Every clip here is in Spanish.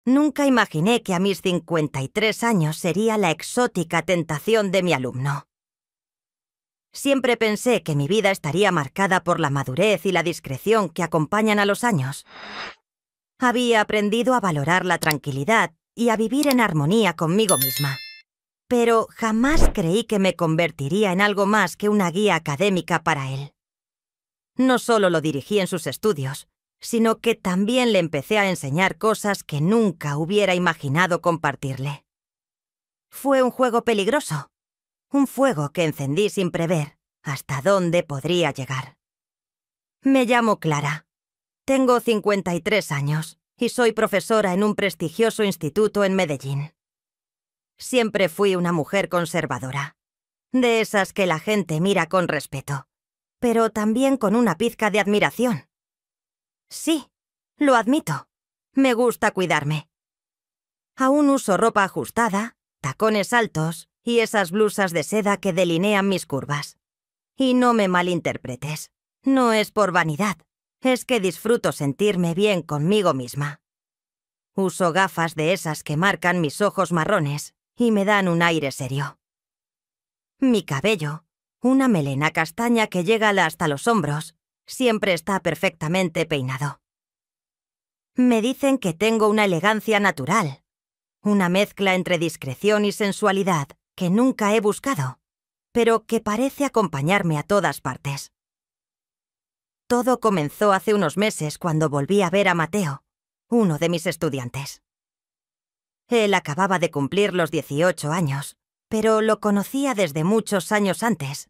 Nunca imaginé que a mis 53 años sería la exótica tentación de mi alumno. Siempre pensé que mi vida estaría marcada por la madurez y la discreción que acompañan a los años. Había aprendido a valorar la tranquilidad y a vivir en armonía conmigo misma. Pero jamás creí que me convertiría en algo más que una guía académica para él. No solo lo dirigí en sus estudios, sino que también le empecé a enseñar cosas que nunca hubiera imaginado compartirle. Fue un juego peligroso, un fuego que encendí sin prever hasta dónde podría llegar. Me llamo Clara. Tengo 53 años y soy profesora en un prestigioso instituto en Medellín. Siempre fui una mujer conservadora, de esas que la gente mira con respeto, pero también con una pizca de admiración. Sí, lo admito. Me gusta cuidarme. Aún uso ropa ajustada, tacones altos y esas blusas de seda que delinean mis curvas. Y no me malinterpretes. No es por vanidad. Es que disfruto sentirme bien conmigo misma. Uso gafas de esas que marcan mis ojos marrones y me dan un aire serio. Mi cabello, una melena castaña que llega hasta los hombros, siempre está perfectamente peinado. Me dicen que tengo una elegancia natural, una mezcla entre discreción y sensualidad que nunca he buscado, pero que parece acompañarme a todas partes. Todo comenzó hace unos meses cuando volví a ver a Mateo, uno de mis estudiantes. Él acababa de cumplir los 18 años, pero lo conocía desde muchos años antes.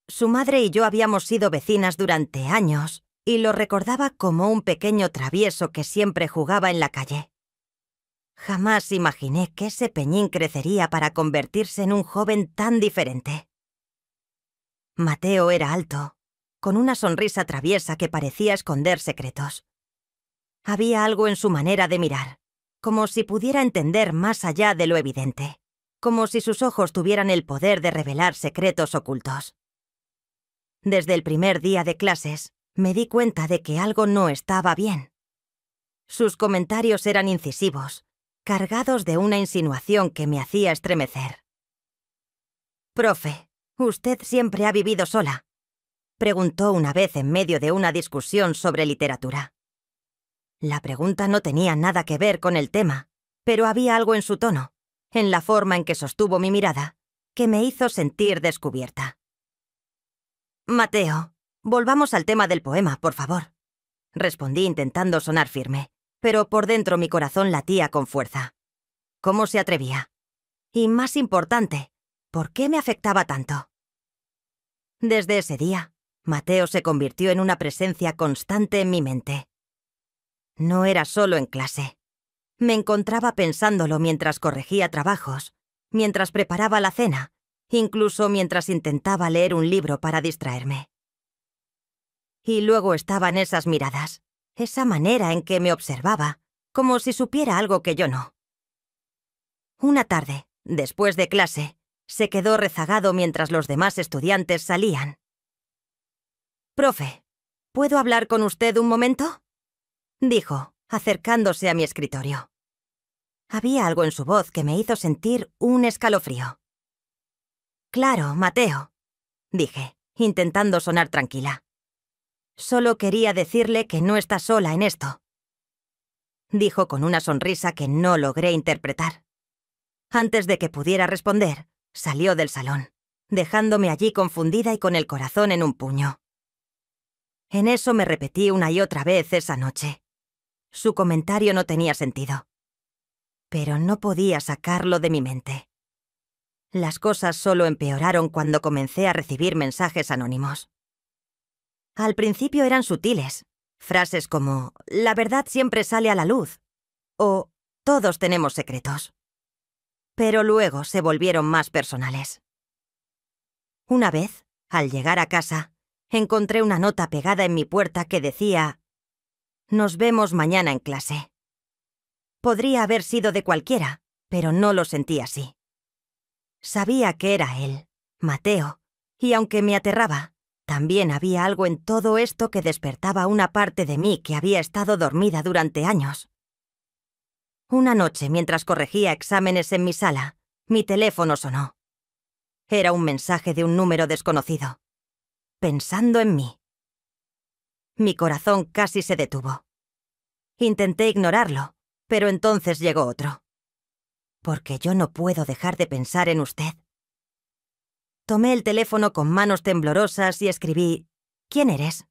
Su madre y yo habíamos sido vecinas durante años y lo recordaba como un pequeño travieso que siempre jugaba en la calle. Jamás imaginé que ese peñín crecería para convertirse en un joven tan diferente. Mateo era alto, con una sonrisa traviesa que parecía esconder secretos. Había algo en su manera de mirar, como si pudiera entender más allá de lo evidente, como si sus ojos tuvieran el poder de revelar secretos ocultos. Desde el primer día de clases, me di cuenta de que algo no estaba bien. Sus comentarios eran incisivos, cargados de una insinuación que me hacía estremecer. «Profe, ¿usted siempre ha vivido sola?», preguntó una vez en medio de una discusión sobre literatura. La pregunta no tenía nada que ver con el tema, pero había algo en su tono, en la forma en que sostuvo mi mirada, que me hizo sentir descubierta. «Mateo, volvamos al tema del poema, por favor», respondí intentando sonar firme, pero por dentro mi corazón latía con fuerza. ¿Cómo se atrevía? Y más importante, ¿por qué me afectaba tanto? Desde ese día, Mateo se convirtió en una presencia constante en mi mente. No era solo en clase. Me encontraba pensándolo mientras corregía trabajos, mientras preparaba la cena, incluso mientras intentaba leer un libro para distraerme. Y luego estaban esas miradas, esa manera en que me observaba, como si supiera algo que yo no. Una tarde, después de clase, se quedó rezagado mientras los demás estudiantes salían. «Profe, ¿puedo hablar con usted un momento?», dijo, acercándose a mi escritorio. Había algo en su voz que me hizo sentir un escalofrío. «Claro, Mateo», dije, intentando sonar tranquila. «Solo quería decirle que no está sola en esto», dijo con una sonrisa que no logré interpretar. Antes de que pudiera responder, salió del salón, dejándome allí confundida y con el corazón en un puño. En eso me repetí una y otra vez esa noche. Su comentario no tenía sentido. Pero no podía sacarlo de mi mente. Las cosas solo empeoraron cuando comencé a recibir mensajes anónimos. Al principio eran sutiles, frases como «la verdad siempre sale a la luz» o «todos tenemos secretos». Pero luego se volvieron más personales. Una vez, al llegar a casa, encontré una nota pegada en mi puerta que decía «Nos vemos mañana en clase». Podría haber sido de cualquiera, pero no lo sentí así. Sabía que era él, Mateo, y aunque me aterraba, también había algo en todo esto que despertaba una parte de mí que había estado dormida durante años. Una noche, mientras corregía exámenes en mi sala, mi teléfono sonó. Era un mensaje de un número desconocido. Pensando en mí. Mi corazón casi se detuvo. Intenté ignorarlo, pero entonces llegó otro. Porque yo no puedo dejar de pensar en usted. Tomé el teléfono con manos temblorosas y escribí: ¿Quién eres?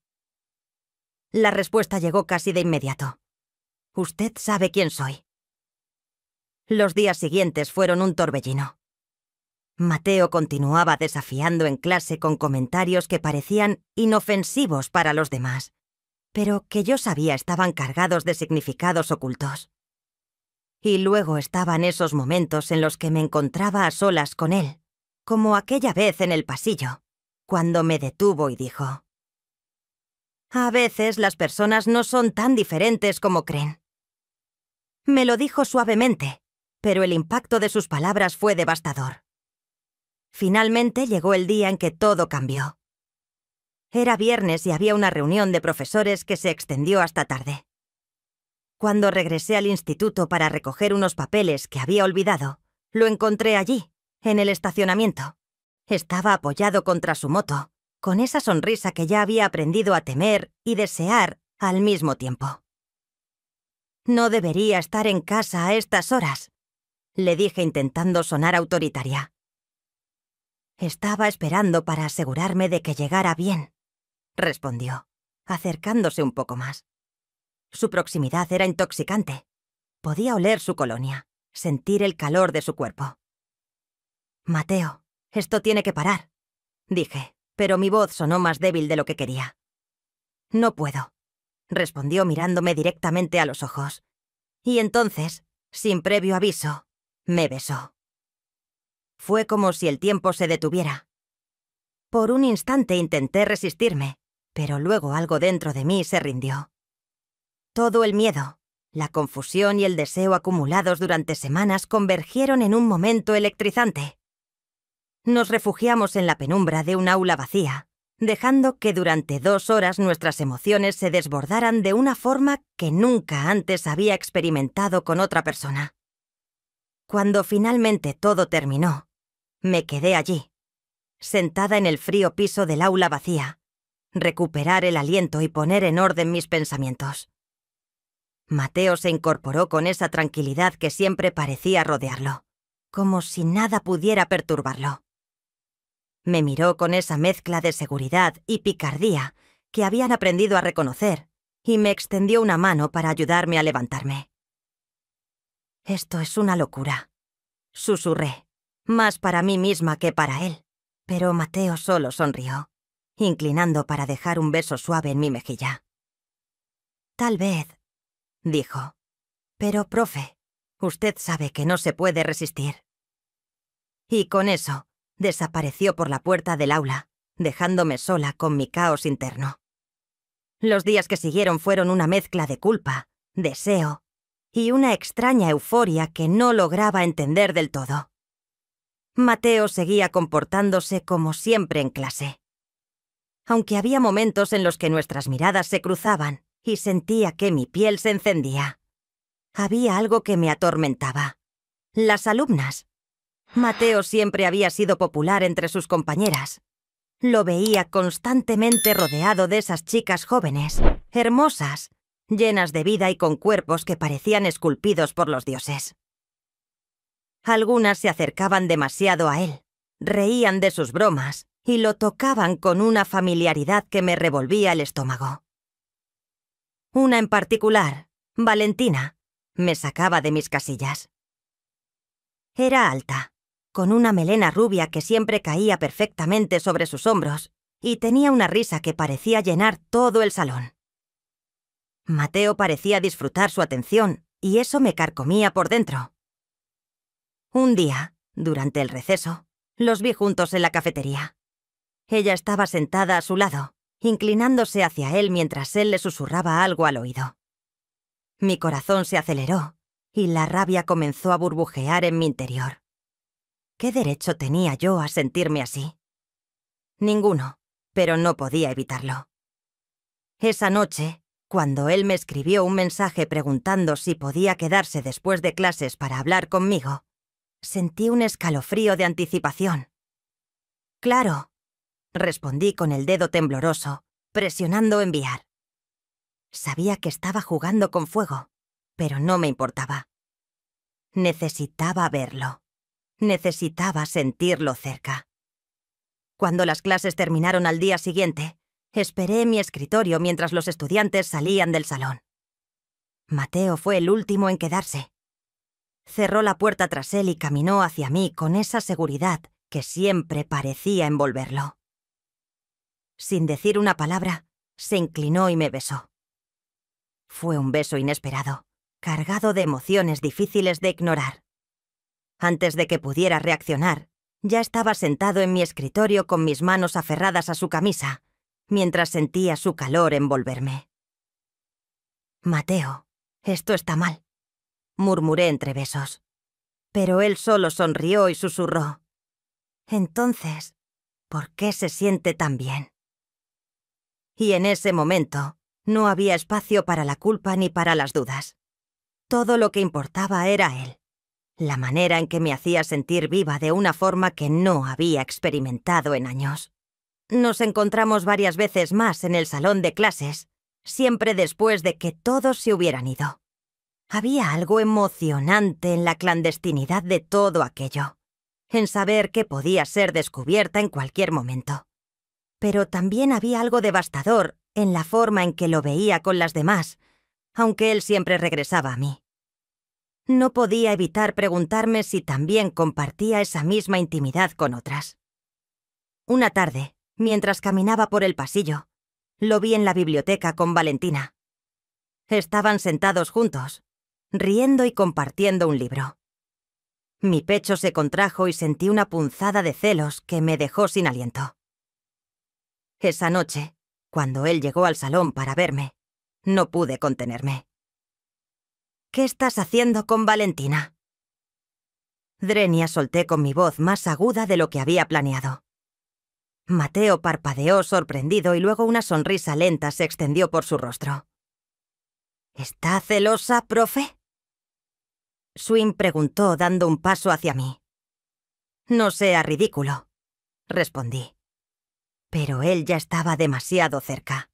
La respuesta llegó casi de inmediato. Usted sabe quién soy. Los días siguientes fueron un torbellino. Mateo continuaba desafiando en clase con comentarios que parecían inofensivos para los demás, pero que yo sabía estaban cargados de significados ocultos. Y luego estaban esos momentos en los que me encontraba a solas con él, como aquella vez en el pasillo, cuando me detuvo y dijo: «A veces las personas no son tan diferentes como creen». Me lo dijo suavemente, pero el impacto de sus palabras fue devastador. Finalmente llegó el día en que todo cambió. Era viernes y había una reunión de profesores que se extendió hasta tarde. Cuando regresé al instituto para recoger unos papeles que había olvidado, lo encontré allí, en el estacionamiento. Estaba apoyado contra su moto, con esa sonrisa que ya había aprendido a temer y desear al mismo tiempo. «No debería estar en casa a estas horas», le dije intentando sonar autoritaria. «Estaba esperando para asegurarme de que llegara bien», respondió, acercándose un poco más. Su proximidad era intoxicante. Podía oler su colonia, sentir el calor de su cuerpo. «Mateo, esto tiene que parar», dije, pero mi voz sonó más débil de lo que quería. «No puedo», respondió mirándome directamente a los ojos. Y entonces, sin previo aviso, me besó. Fue como si el tiempo se detuviera. Por un instante intenté resistirme, pero luego algo dentro de mí se rindió. Todo el miedo, la confusión y el deseo acumulados durante semanas convergieron en un momento electrizante. Nos refugiamos en la penumbra de un aula vacía, dejando que durante 2 horas nuestras emociones se desbordaran de una forma que nunca antes había experimentado con otra persona. Cuando finalmente todo terminó, me quedé allí, sentada en el frío piso del aula vacía, recuperar el aliento y poner en orden mis pensamientos. Mateo se incorporó con esa tranquilidad que siempre parecía rodearlo, como si nada pudiera perturbarlo. Me miró con esa mezcla de seguridad y picardía que habían aprendido a reconocer y me extendió una mano para ayudarme a levantarme. «Esto es una locura», susurré, más para mí misma que para él, pero Mateo solo sonrió, inclinando para dejar un beso suave en mi mejilla. «Tal vez», dijo, «pero, profe, usted sabe que no se puede resistir». Y con eso, desapareció por la puerta del aula, dejándome sola con mi caos interno. Los días que siguieron fueron una mezcla de culpa, deseo y una extraña euforia que no lograba entender del todo. Mateo seguía comportándose como siempre en clase. Aunque había momentos en los que nuestras miradas se cruzaban y sentía que mi piel se encendía, había algo que me atormentaba: las alumnas. Mateo siempre había sido popular entre sus compañeras. Lo veía constantemente rodeado de esas chicas jóvenes, hermosas, llenas de vida y con cuerpos que parecían esculpidos por los dioses. Algunas se acercaban demasiado a él, reían de sus bromas y lo tocaban con una familiaridad que me revolvía el estómago. Una en particular, Valentina, me sacaba de mis casillas. Era alta, con una melena rubia que siempre caía perfectamente sobre sus hombros, y tenía una risa que parecía llenar todo el salón. Mateo parecía disfrutar su atención, y eso me carcomía por dentro. Un día, durante el receso, los vi juntos en la cafetería. Ella estaba sentada a su lado, inclinándose hacia él mientras él le susurraba algo al oído. Mi corazón se aceleró, y la rabia comenzó a burbujear en mi interior. ¿Qué derecho tenía yo a sentirme así? Ninguno, pero no podía evitarlo. Esa noche, Cuando él me escribió un mensaje preguntando si podía quedarse después de clases para hablar conmigo, sentí un escalofrío de anticipación. «Claro», respondí con el dedo tembloroso, presionando enviar. Sabía que estaba jugando con fuego, pero no me importaba. Necesitaba verlo. Necesitaba sentirlo cerca. Cuando las clases terminaron al día siguiente, esperé en mi escritorio mientras los estudiantes salían del salón. Mateo fue el último en quedarse. Cerró la puerta tras él y caminó hacia mí con esa seguridad que siempre parecía envolverlo. Sin decir una palabra, se inclinó y me besó. Fue un beso inesperado, cargado de emociones difíciles de ignorar. Antes de que pudiera reaccionar, ya estaba sentado en mi escritorio con mis manos aferradas a su camisa, mientras sentía su calor envolverme. «Mateo, esto está mal», murmuré entre besos. Pero él solo sonrió y susurró: «Entonces, ¿por qué se siente tan bien?». Y en ese momento, no había espacio para la culpa ni para las dudas. Todo lo que importaba era él, la manera en que me hacía sentir viva de una forma que no había experimentado en años. Nos encontramos varias veces más en el salón de clases, siempre después de que todos se hubieran ido. Había algo emocionante en la clandestinidad de todo aquello, en saber que podía ser descubierta en cualquier momento. Pero también había algo devastador en la forma en que lo veía con las demás, aunque él siempre regresaba a mí. No podía evitar preguntarme si también compartía esa misma intimidad con otras. Una tarde, mientras caminaba por el pasillo, lo vi en la biblioteca con Valentina. Estaban sentados juntos, riendo y compartiendo un libro. Mi pecho se contrajo y sentí una punzada de celos que me dejó sin aliento. Esa noche, cuando él llegó al salón para verme, no pude contenerme. «¿Qué estás haciendo con Valentina?». «Drenia», solté con mi voz más aguda de lo que había planeado. Mateo parpadeó sorprendido y luego una sonrisa lenta se extendió por su rostro. «¿Está celosa, profe?». Swin preguntó dando un paso hacia mí. «No sea ridículo», respondí. Pero él ya estaba demasiado cerca.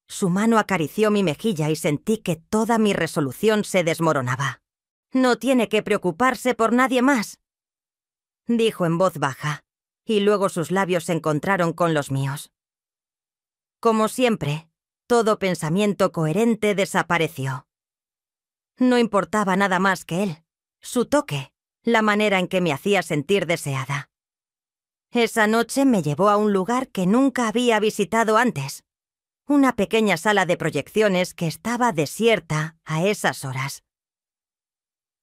Su mano acarició mi mejilla y sentí que toda mi resolución se desmoronaba. «No tiene que preocuparse por nadie más», dijo en voz baja, y luego sus labios se encontraron con los míos. Como siempre, todo pensamiento coherente desapareció. No importaba nada más que él, su toque, la manera en que me hacía sentir deseada. Esa noche me llevó a un lugar que nunca había visitado antes. Una pequeña sala de proyecciones que estaba desierta a esas horas.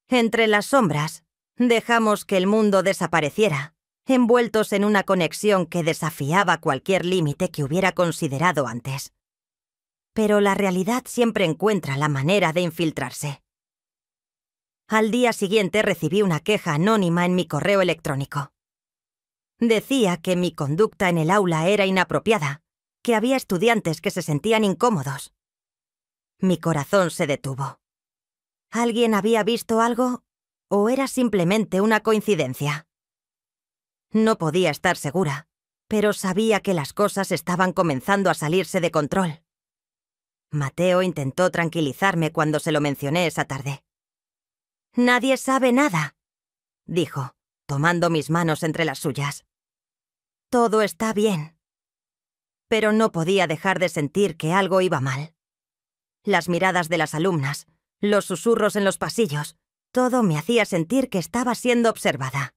Entre las sombras, dejamos que el mundo desapareciera, envueltos en una conexión que desafiaba cualquier límite que hubiera considerado antes. Pero la realidad siempre encuentra la manera de infiltrarse. Al día siguiente recibí una queja anónima en mi correo electrónico. Decía que mi conducta en el aula era inapropiada, que había estudiantes que se sentían incómodos. Mi corazón se detuvo. ¿Alguien había visto algo o era simplemente una coincidencia? No podía estar segura, pero sabía que las cosas estaban comenzando a salirse de control. Mateo intentó tranquilizarme cuando se lo mencioné esa tarde. «Nadie sabe nada», dijo, tomando mis manos entre las suyas. «Todo está bien». Pero no podía dejar de sentir que algo iba mal. Las miradas de las alumnas, los susurros en los pasillos, todo me hacía sentir que estaba siendo observada.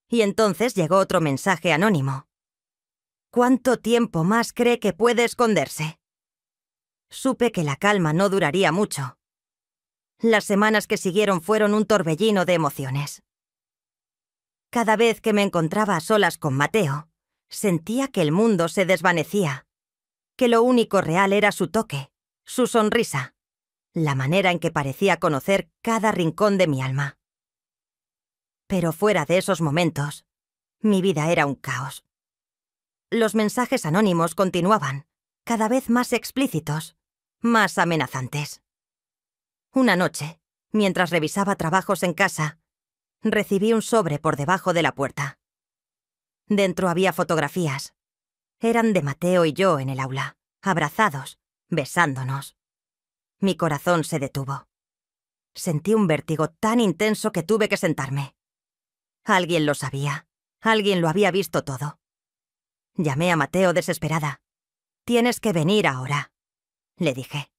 Y entonces llegó otro mensaje anónimo. «¿Cuánto tiempo más cree que puede esconderse?». Supe que la calma no duraría mucho. Las semanas que siguieron fueron un torbellino de emociones. Cada vez que me encontraba a solas con Mateo, sentía que el mundo se desvanecía, que lo único real era su toque, su sonrisa, la manera en que parecía conocer cada rincón de mi alma. Pero fuera de esos momentos, mi vida era un caos. Los mensajes anónimos continuaban, cada vez más explícitos, más amenazantes. Una noche, mientras revisaba trabajos en casa, recibí un sobre por debajo de la puerta. Dentro había fotografías. Eran de Mateo y yo en el aula, abrazados, besándonos. Mi corazón se detuvo. Sentí un vértigo tan intenso que tuve que sentarme. Alguien lo sabía. Alguien lo había visto todo. Llamé a Mateo desesperada. «Tienes que venir ahora», le dije.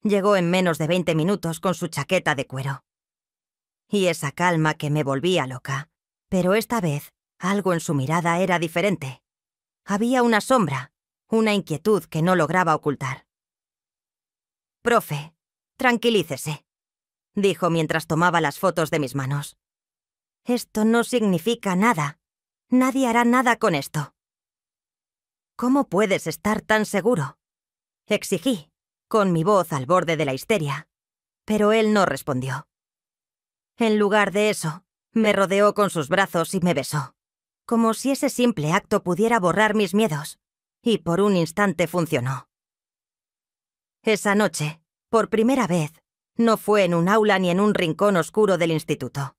Llegó en menos de 20 minutos con su chaqueta de cuero. Y esa calma que me volvía loca. Pero esta vez, algo en su mirada era diferente. Había una sombra, una inquietud que no lograba ocultar. «Profe, tranquilícese», dijo mientras tomaba las fotos de mis manos. «Esto no significa nada. Nadie hará nada con esto». «¿Cómo puedes estar tan seguro?», exigí, con mi voz al borde de la histeria. Pero él no respondió. En lugar de eso, me rodeó con sus brazos y me besó, como si ese simple acto pudiera borrar mis miedos, y por un instante funcionó. Esa noche, por primera vez, no fue en un aula ni en un rincón oscuro del instituto.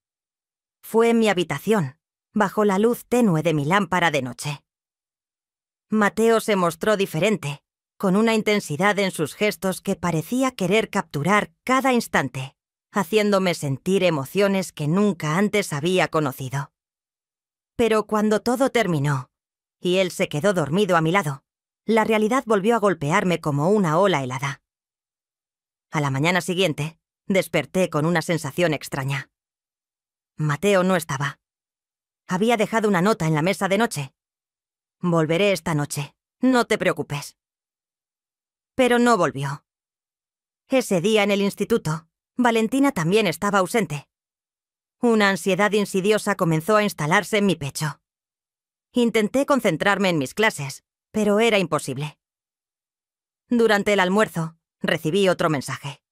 Fue en mi habitación, bajo la luz tenue de mi lámpara de noche. Mateo se mostró diferente, con una intensidad en sus gestos que parecía querer capturar cada instante, haciéndome sentir emociones que nunca antes había conocido. Pero cuando todo terminó, y él se quedó dormido a mi lado, la realidad volvió a golpearme como una ola helada. A la mañana siguiente, desperté con una sensación extraña. Mateo no estaba. Había dejado una nota en la mesa de noche. «Volveré esta noche, no te preocupes». Pero no volvió. Ese día en el instituto, Valentina también estaba ausente. Una ansiedad insidiosa comenzó a instalarse en mi pecho. Intenté concentrarme en mis clases, pero era imposible. Durante el almuerzo, recibí otro mensaje.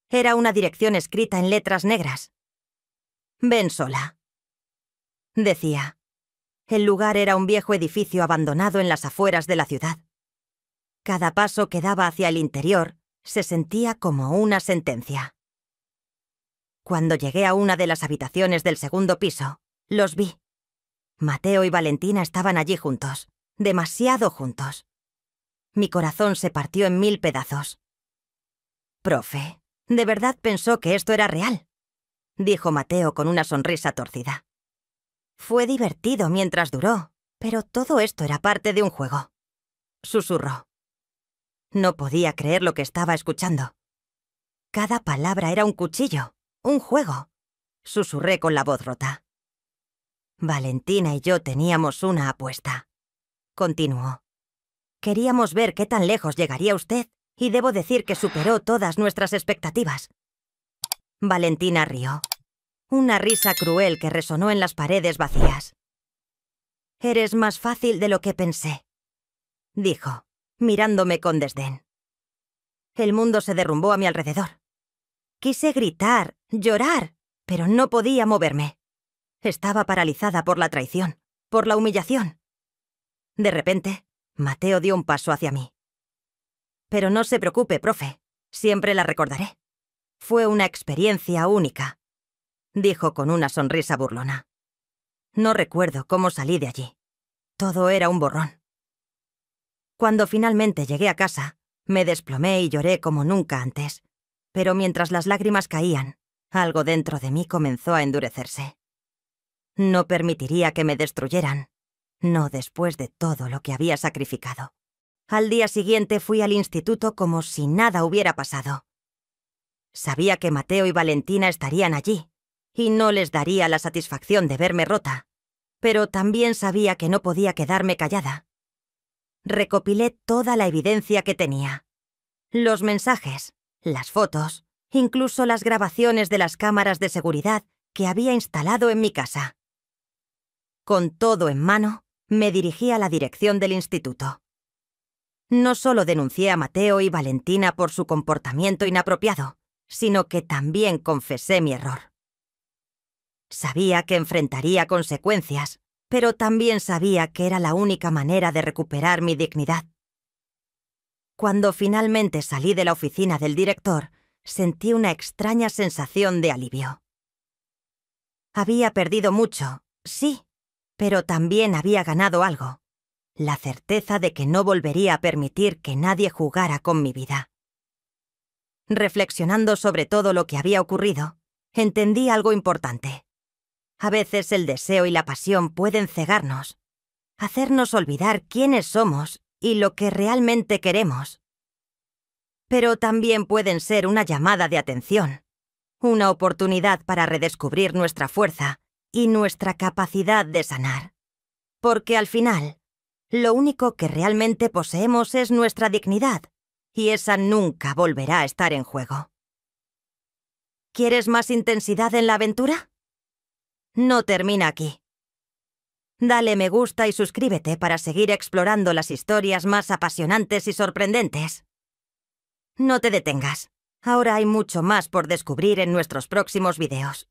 Era una dirección escrita en letras negras. «Ven sola», decía. El lugar era un viejo edificio abandonado en las afueras de la ciudad. Cada paso que daba hacia el interior se sentía como una sentencia. Cuando llegué a una de las habitaciones del segundo piso, los vi. Mateo y Valentina estaban allí juntos, demasiado juntos. Mi corazón se partió en 1000 pedazos. «Profe, ¿de verdad pensó que esto era real?», dijo Mateo con una sonrisa torcida. «Fue divertido mientras duró, pero todo esto era parte de un juego», susurró. No podía creer lo que estaba escuchando. Cada palabra era un cuchillo, un juego, susurré con la voz rota. «Valentina y yo teníamos una apuesta», continuó. «Queríamos ver qué tan lejos llegaría usted, y debo decir que superó todas nuestras expectativas». Valentina rió. Una risa cruel que resonó en las paredes vacías. «Eres más fácil de lo que pensé», dijo, mirándome con desdén. El mundo se derrumbó a mi alrededor. Quise gritar, llorar, pero no podía moverme. Estaba paralizada por la traición, por la humillación. De repente, Mateo dio un paso hacia mí. «Pero no se preocupe, profe, siempre la recordaré. Fue una experiencia única», dijo con una sonrisa burlona. No recuerdo cómo salí de allí. Todo era un borrón. Cuando finalmente llegué a casa, me desplomé y lloré como nunca antes. Pero mientras las lágrimas caían, algo dentro de mí comenzó a endurecerse. No permitiría que me destruyeran. No después de todo lo que había sacrificado. Al día siguiente fui al instituto como si nada hubiera pasado. Sabía que Mateo y Valentina estarían allí, y no les daría la satisfacción de verme rota, pero también sabía que no podía quedarme callada. Recopilé toda la evidencia que tenía. Los mensajes, las fotos, incluso las grabaciones de las cámaras de seguridad que había instalado en mi casa. Con todo en mano, me dirigí a la dirección del instituto. No solo denuncié a Mateo y Valentina por su comportamiento inapropiado, sino que también confesé mi error. Sabía que enfrentaría consecuencias, pero también sabía que era la única manera de recuperar mi dignidad. Cuando finalmente salí de la oficina del director, sentí una extraña sensación de alivio. Había perdido mucho, sí, pero también había ganado algo: la certeza de que no volvería a permitir que nadie jugara con mi vida. Reflexionando sobre todo lo que había ocurrido, entendí algo importante. A veces el deseo y la pasión pueden cegarnos, hacernos olvidar quiénes somos y lo que realmente queremos. Pero también pueden ser una llamada de atención, una oportunidad para redescubrir nuestra fuerza y nuestra capacidad de sanar. Porque al final, lo único que realmente poseemos es nuestra dignidad, y esa nunca volverá a estar en juego. ¿Quieres más intensidad en la aventura? No termina aquí. Dale me gusta y suscríbete para seguir explorando las historias más apasionantes y sorprendentes. No te detengas. Ahora hay mucho más por descubrir en nuestros próximos videos.